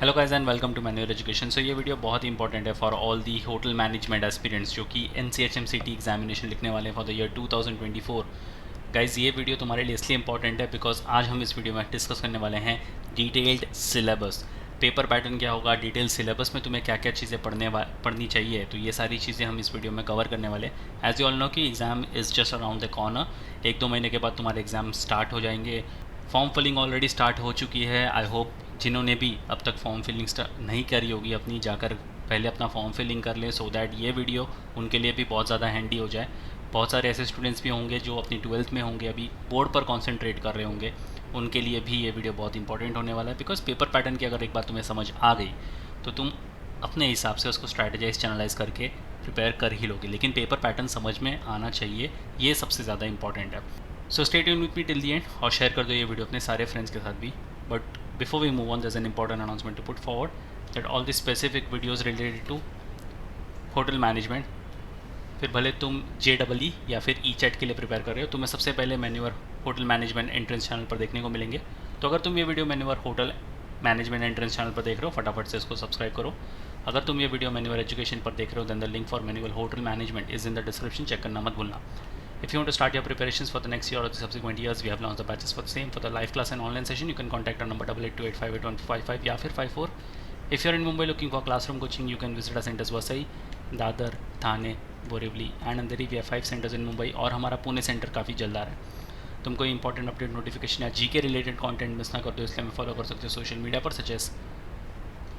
Hello guys and welcome to manual education. So ये video बहुत ही इंपॉर्टेंट है for all the hotel management aspirants जो कि NCHMCT एग्जामिनेशन लिखने वाले हैं फॉर द ईयर 2024। गाइस ये वीडियो तुम्हारे लिए इसलिए इंपॉर्टेंट है बिकॉज आज हम इस वीडियो में डिस्कस करने वाले हैं डिटेल्ड सिलेबस। पेपर पैटर्न क्या होगा, डिटेल सिलेबस में तुम्हें क्या क्या चीज़ें पढ़नी चाहिए, तो ये सारी चीज़ें हम इस वीडियो में कवर करने वाले हैं। एज यू ऑल नो कि exam is just around the corner. 1-2 महीने के बाद तुम्हारे एग्ज़ाम स्टार्ट हो जाएंगे। फॉर्म फिलिंग ऑलरेडी स्टार्ट हो चुकी है। आई होप जिन्होंने भी अब तक फॉर्म फिलिंग नहीं करी होगी अपनी, जाकर पहले अपना फॉर्म फिलिंग कर लें सो दैट ये वीडियो उनके लिए भी बहुत ज़्यादा हैंडी हो जाए। बहुत सारे ऐसे स्टूडेंट्स भी होंगे जो अपनी 12th में होंगे, अभी बोर्ड पर कॉन्सेंट्रेट कर रहे होंगे, उनके लिए भी ये वीडियो बहुत इंपॉर्टेंट होने वाला है। बिकॉज पेपर पैटर्न की अगर एक बार तुम्हें समझ आ गई तो तुम अपने हिसाब से उसको स्ट्रैटेजाइज चैनलाइज करके प्रिपेयर कर ही लोगे, लेकिन पेपर पैटर्न समझ में आना चाहिए, ये सबसे ज़्यादा इंपॉर्टेंट है। So stay tuned with me till the end और शेयर कर दो ये वीडियो अपने सारे फ्रेंड्स के साथ भी। But before we move on, there's an important announcement to put forward that all the specific videos related to hotel management, फिर भले तुम JEE या फिर ECHET के लिए प्रिपेयर कर रहे हो, तुम्हें सबसे पहले manure hotel management entrance channel पर देखने को मिलेंगे। तो अगर तुम ये video manure hotel management entrance channel पर देख रहे हो, फटाफट से इसको सब्सक्राइब करो। अगर तुम ये वीडियो मैन्युअर एजुकेशन पर देख रहे हो, then the link for manual hotel management is in the description, check करना मत भूलना। If you want to start your preparations for the next year or the subsequent years, we have launched the batches for the same. For the live class and online session, you can contact our number 8828581255 या फिर 54. If you are in Mumbai looking for classroom coaching, you can visit our centers Vasai, Dadar, Thane, Borivali and Andheri. We have 5 centers in Mumbai और हमारा Pune centre काफ़ी जल्द आ रहा है। तुम कोई इंपॉर्टेंट अपडेट, नोटिफिकेशन या GK रिलेटेड कंटेंट मिस ना कर दो, इसलिए हमें फॉलो कर सकते हो सोशल मीडिया पर, such as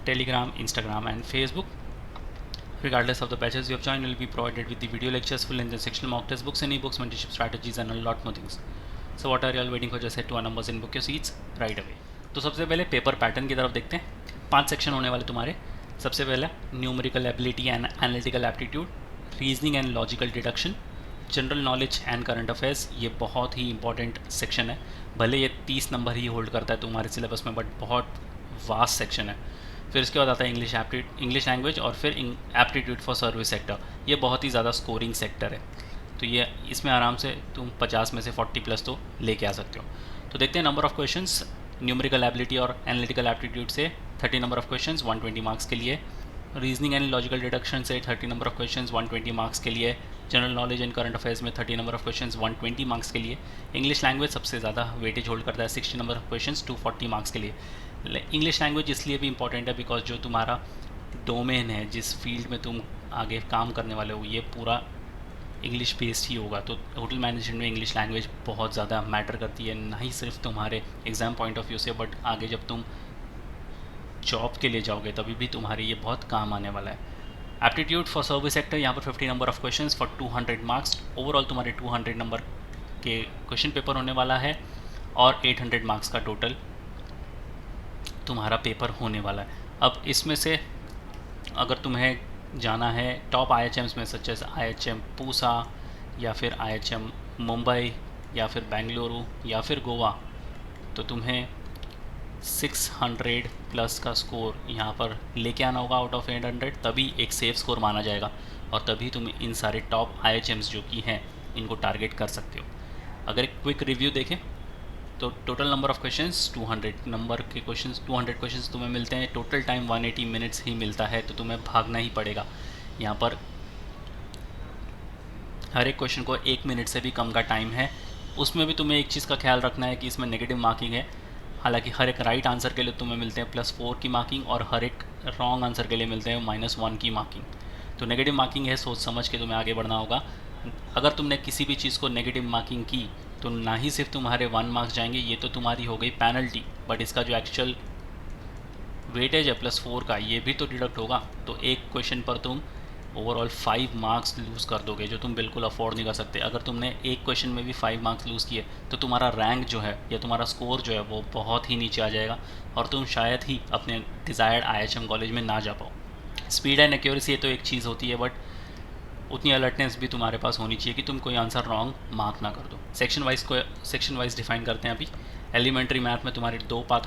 Telegram, Instagram and Facebook. Regardless of the batches you have joined, you will be provided with the video lectures, full and sectional mock test books and e-books, mentorship strategies and a lot more things. So what are you all waiting for? Just head to our numbers and book your seats right away. तो सबसे पहले paper pattern की तरफ देखते हैं। 5 section होने वाले तुम्हारे। सबसे पहला numerical ability and analytical aptitude, reasoning and logical deduction, general knowledge and current affairs. ये बहुत ही इंपॉर्टेंट सेक्शन है, भले ये 30 नंबर ही होल्ड करता है तुम्हारे सिलेबस में, बट बहुत वास्ट सेक्शन है। फिर इसके बाद आता है इंग्लिश लैंग्वेज और फिर एप्टीट्यूड फॉर सर्विस सेक्टर। ये बहुत ही ज़्यादा स्कोरिंग सेक्टर है, तो ये इसमें आराम से तुम 50 में से 40+ तो लेके आ सकते हो। तो देखते हैं number of questions. Numerical ability और एनालिटिकल एप्टीट्यूड से 30 नंबर ऑफ़ क्वेश्चंस 120 मार्क्स के लिए। रीजनिंग एंड लॉजिकल डिडक्शन से 30 नंबर ऑफ़ क्वेश्चंस 120 मार्क्स के लिए। General knowledge and current affairs में 30 नंबर ऑफ़ क्वेश्चंस 120 मार्क्स के लिए। इंग्लिश लैंग्वेज सबसे ज़्यादा वेटेज होल्ड करता है, 60 नंबर ऑफ़ क्वेश्चंस 240 मार्क्स के लिए। इंग्लिश लैंग्वेज इसलिए भी इंपॉर्टेंट है बिकॉज जो तुम्हारा डोमेन है, जिस फील्ड में तुम आगे काम करने वाले हो, ये पूरा इंग्लिश बेस्ड ही होगा। तो होटल मैनेजमेंट में इंग्लिश लैंग्वेज बहुत ज़्यादा मैटर करती है, ना ही सिर्फ तुम्हारे एग्ज़ाम पॉइंट ऑफ व्यू से, बट आगे जब तुम जॉब के लिए जाओगे तभी भी तुम्हारी ये बहुत काम आने वाला है। एप्टीट्यूड फॉर सर्विस सेक्टर, यहाँ पर 50 number of questions for 200 marks. Overall तुम्हारे 200 नंबर के क्वेश्चन पेपर होने वाला है और 800 मार्क्स का टोटल तुम्हारा पेपर होने वाला है। अब इसमें से अगर तुम्हें जाना है टॉप IHMs में, सच एज IHM पूसा या फिर IHM मुंबई या फिर बेंगलुरु या फिर गोवा, तो तुम्हें 600+ का स्कोर यहाँ पर लेके आना होगा आउट ऑफ 800, तभी एक सेफ स्कोर माना जाएगा और तभी तुम इन सारे टॉप IHMs जो कि हैं इनको टारगेट कर सकते हो। अगर एक क्विक रिव्यू देखें तो total number of questions 200 number के क्वेश्चंस, 200 क्वेश्चंस तुम्हें मिलते हैं। टोटल टाइम 180 मिनट्स ही मिलता है, तो तुम्हें भागना ही पड़ेगा। यहाँ पर हर एक क्वेश्चन को 1 मिनट से भी कम का टाइम है। उसमें भी तुम्हें एक चीज़ का ख्याल रखना है कि इसमें नेगेटिव मार्किंग है। हालांकि हर एक राइट आंसर के लिए तुम्हें मिलते हैं +4 की मार्किंग और हर एक रॉन्ग आंसर के लिए मिलते हैं -1 की मार्किंग। तो नेगेटिव मार्किंग है, सोच समझ के तुम्हें आगे बढ़ना होगा। अगर तुमने किसी भी चीज़ को नेगेटिव मार्किंग की तो ना ही सिर्फ तुम्हारे 1 मार्क्स जाएंगे, ये तो तुम्हारी हो गई पेनल्टी, बट इसका जो एक्चुअल वेटेज है +4 का, ये भी तो डिडक्ट होगा। तो एक क्वेश्चन पर तुम ओवरऑल 5 मार्क्स लूज़ कर दोगे, जो तुम बिल्कुल अफोर्ड नहीं कर सकते। अगर तुमने एक क्वेश्चन में भी 5 मार्क्स लूज़ किए तो तुम्हारा रैंक जो है या तुम्हारा स्कोर जो है वो बहुत ही नीचे आ जाएगा और तुम शायद ही अपने डिज़ायर्ड IHM कॉलेज में ना जा पाओ। स्पीड एंड एक्यूरेसी ये तो एक चीज़ होती है, बट उतनी अलर्टनेस भी तुम्हारे पास होनी चाहिए कि तुम कोई आंसर रॉन्ग मार्क ना कर दो। सेक्शन वाइज डिफाइन करते हैं अभी। एलिमेंट्री मैथ में तुम्हारे दो पार्ट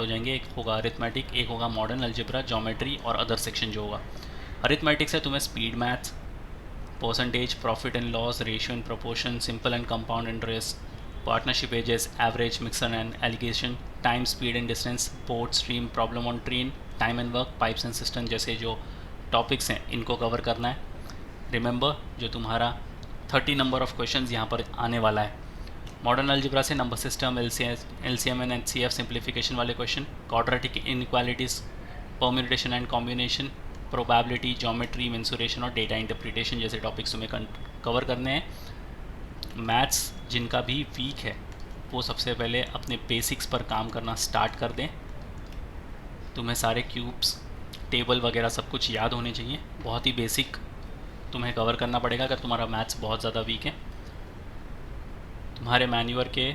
हो जाएंगे, एक होगा अरिथमेटिक, एक होगा मॉडर्न अलजेब्रा, ज्योमेट्री और अदर सेक्शन जो होगा। अरिथमेटिक से तुम्हें speed maths, percentage, profit and loss, ratio and proportion, simple and compound interest, partnership ages, average, mixture and alligation, time, speed and distance, boat, stream, problem on train, time and work, pipes and cistern जैसे जो topics हैं इनको cover करना है। Remember जो तुम्हारा 30 number of questions यहाँ पर आने वाला है। मॉडर्न अलजेब्रा से number system, LCM and HCF simplification वाले question, quadratic inequalities, permutation and combination, probability, geometry, mensuration और डेटा इंटरप्रिटेशन जैसे टॉपिक्स तुम्हें कवर करने हैं। मैथ्स जिनका भी वीक है वो सबसे पहले अपने बेसिक्स पर काम करना स्टार्ट कर दें। तुम्हें सारे क्यूब्स, टेबल वगैरह सब कुछ याद होने चाहिए। बहुत ही बेसिक तुम्हें कवर करना पड़ेगा अगर तुम्हारा मैथ्स बहुत ज़्यादा वीक है। तुम्हारे मैन्यूअर के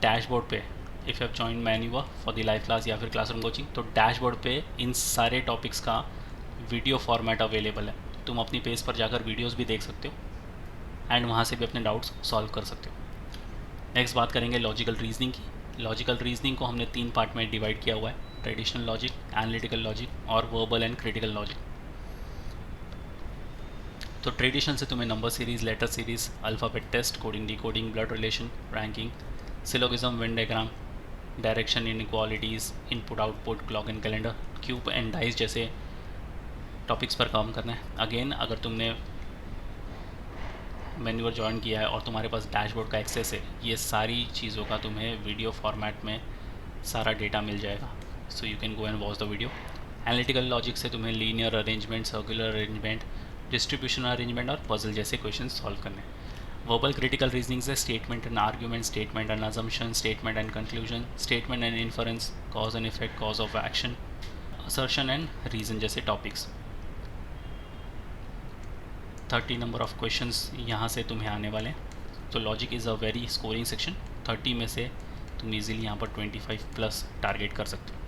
डैशबोर्ड पे, if you have join manure for the live class या फिर क्लासरूम कोचिंग, तो डैशबोर्ड पे इन सारे टॉपिक्स का वीडियो फॉर्मेट अवेलेबल है। तुम अपनी पेज पर जाकर वीडियोस भी देख सकते हो एंड वहाँ से भी अपने डाउट्स सॉल्व कर सकते हो। नेक्स्ट बात करेंगे लॉजिकल रीजनिंग की। लॉजिकल रीजनिंग को हमने 3 पार्ट में डिवाइड किया हुआ है, ट्रेडिशनल लॉजिक, एनालिटिकल लॉजिक और वर्बल एंड क्रिटिकल लॉजिक। तो ट्रेडिशन से तुम्हें number series, letter series, alphabet test, coding, decoding, blood relation, ranking, syllogism, Venn diagram, direction, inequalities, input output, clock and calendar, cube and dice जैसे topics पर काम करना है। Again अगर तुमने मैन्यूअर ज्वाइन किया है और तुम्हारे पास डैशबोर्ड का एक्सेस है, ये सारी चीज़ों का तुम्हें वीडियो फॉर्मेट में सारा डेटा मिल जाएगा। So you can go and watch the video. Analytical logic से तुम्हें linear arrangement, circular arrangement, distribution arrangement और पजल जैसे क्वेश्चन सॉल्व करने। वर्बल क्रिटिकल रीजनिंग से statement and argument, statement and assumption, statement and conclusion, statement and inference, cause and effect, cause of action, assertion and reason जैसे topics. 30 number of questions यहाँ से तुम्हें आने वाले हैं। तो logic is a very scoring section. 30 में से तुम इजीली यहाँ पर 25 प्लस टारगेट कर सकते हो।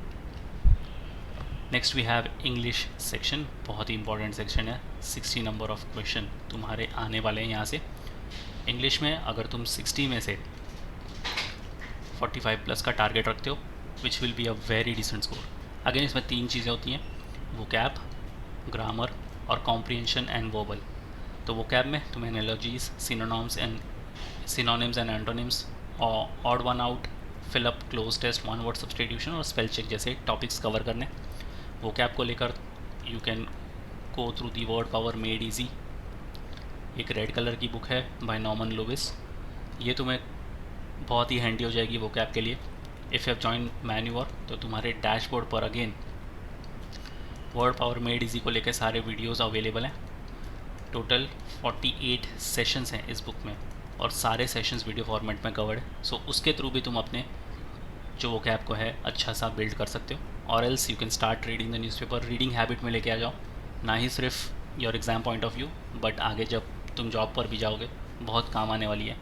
Next we have English section, बहुत ही इंपॉर्टेंट सेक्शन है। 60 नंबर ऑफ क्वेश्चन तुम्हारे आने वाले हैं यहाँ से। इंग्लिश में अगर तुम 60 में से 45 प्लस का टारगेट रखते हो, which will be a very decent score. Again इसमें 3 चीज़ें होती हैं, वोकैब, ग्रामर और कॉम्प्रिहेंशन एंड वर्बल। तो वोकैब में तुम्हें एनालॉजीज, सिनोनिम्स एंड एंटोनिम्स, और odd one out, fill up, cloze test, one word substitution और स्पेल चेक जैसे टॉपिक्स कवर करने। वोकैब को लेकर you can go through the word power made easy, एक रेड कलर की बुक है बाय नॉर्मन लुइस। ये तुम्हें बहुत ही हैंडी हो जाएगी वोकैब के लिए। If you have join manure तो तुम्हारे डैशबोर्ड पर again word power made easy को लेकर सारे वीडियोस अवेलेबल हैं। टोटल 48 सेशंस हैं इस बुक में और सारे सेशंस वीडियो फॉर्मेट में कवर्ड है। सो उसके थ्रू भी तुम अपने जो वोकैब को है अच्छा सा बिल्ड कर सकते हो। और else you can start reading the newspaper, reading habit में लेके आ जाओ, ना ही सिर्फ your exam point of view but आगे जब तुम जॉब पर भी जाओगे बहुत काम आने वाली है।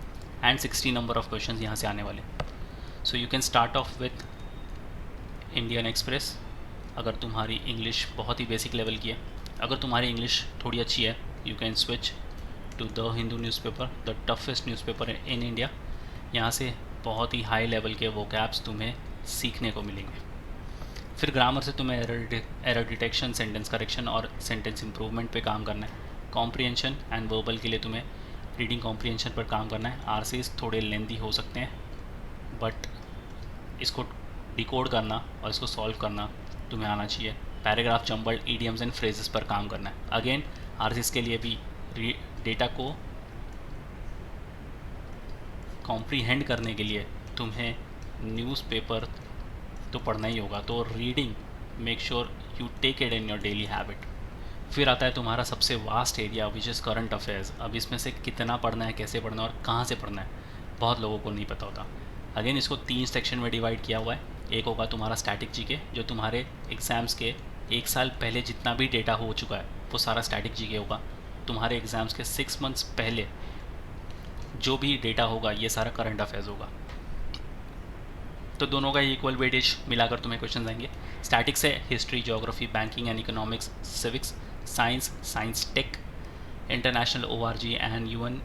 एंड 60 नंबर ऑफ क्वेश्चंस यहाँ से आने वाले। सो you can start of with Indian express अगर तुम्हारी इंग्लिश बहुत ही बेसिक लेवल की है। अगर तुम्हारी इंग्लिश थोड़ी अच्छी है you can switch to the Hindu newspaper, the toughest newspaper in India. यहाँ से बहुत ही हाई लेवल के वोकैब्स तुम्हें सीखने को मिलेंगे। फिर ग्रामर से तुम्हें एरर डिटेक्शन, सेंटेंस करेक्शन और सेंटेंस इंप्रूवमेंट पे काम करना है। कॉम्प्रिहेंशन एंड वर्बल के लिए तुम्हें रीडिंग कॉम्प्रिहेंशन पर काम करना है। आरसीज थोड़े लेंदी हो सकते हैं बट इसको डिकोड करना और इसको सॉल्व करना तुम्हें आना चाहिए। Paragraph, jumbled, idioms and phrases पर काम करना है। अगेन आरसीज के लिए भी डेटा को कॉम्प्रीहेंड करने के लिए तुम्हें न्यूज़पेपर तो पढ़ना ही होगा। तो reading, make sure you take it in your daily habit. फिर आता है तुम्हारा सबसे vast area which is current affairs. अब इसमें से कितना पढ़ना है, कैसे पढ़ना है और कहाँ से पढ़ना है बहुत लोगों को नहीं पता होता। अगेन इसको 3 सेक्शन में डिवाइड किया हुआ है। एक होगा तुम्हारा स्टैटिक जीके, जो तुम्हारे एग्ज़ाम्स के 1 साल पहले जितना भी डेटा हो चुका है वो सारा स्टैटिक जीके होगा। तुम्हारे एग्ज़ाम्स के 6 मंथ्स पहले जो भी डेटा होगा ये सारा करंट अफेयर्स होगा। तो दोनों का इक्वल वेटेज मिलाकर तुम्हें क्वेश्चन आएंगे। स्टैटिक से history, geography, banking and economics, civics, science tech, international ORG and UN,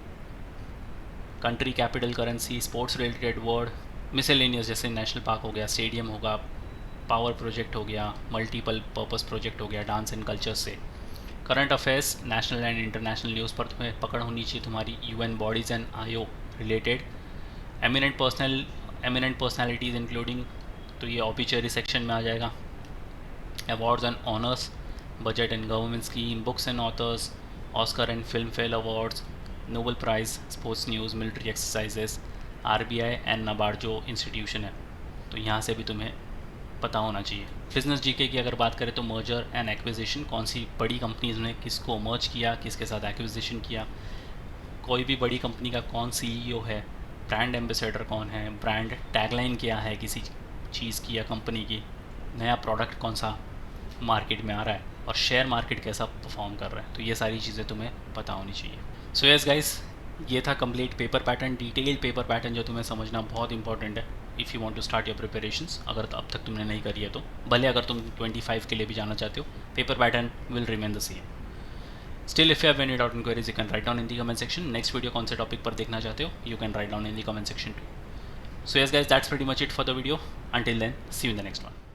country, capital, currency, sports related word, miscellaneous जैसे नेशनल पार्क हो गया, स्टेडियम होगा, पावर प्रोजेक्ट हो गया, मल्टीपल पर्पस प्रोजेक्ट हो गया, डांस एंड कल्चर से। Current affairs, national and international news पर तुम्हें पकड़ होनी चाहिए तुम्हारी, UN bodies and IO related, eminent personalities including, तो ये ऑबिचरी सेक्शन में आ जाएगा। Awards and honours, budget and government scheme, books and authors, Oscar and film fair awards, Nobel prize, sports news, military exercises, RBI and NABARD जो institution है, तो यहाँ से भी तुम्हें पता होना चाहिए। बिजनेस जीके की अगर बात करें तो मर्जर एंड एक्विजिशन, कौन सी बड़ी कंपनीज ने किसको मर्ज किया, किसके साथ एक्विजिशन किया, कोई भी बड़ी कंपनी का कौन सीईओ है, ब्रांड एम्बेसडर कौन है, ब्रांड टैगलाइन क्या है किसी चीज़ की या कंपनी की, नया प्रोडक्ट कौन सा मार्केट में आ रहा है, और शेयर मार्केट कैसा परफॉर्म कर रहा है, तो ये सारी चीज़ें तुम्हें पता होनी चाहिए। सो यस गाइस, ये था complete paper pattern, detailed paper pattern जो तुम्हें समझना बहुत इंपॉर्टेंट है if you want to start your preparations. अगर अब तक तुमने नहीं करी है तो भले अगर तुम 25 के लिए भी जाना चाहते हो, paper pattern will remain the same. Still if you have any doubt in queries you can write down in the comment section. Next video कौन से टॉपिक पर देखना चाहते हो, you can write down in the comment section too. So yes guys, that's pretty much it for the video. Until then, see you in the next one.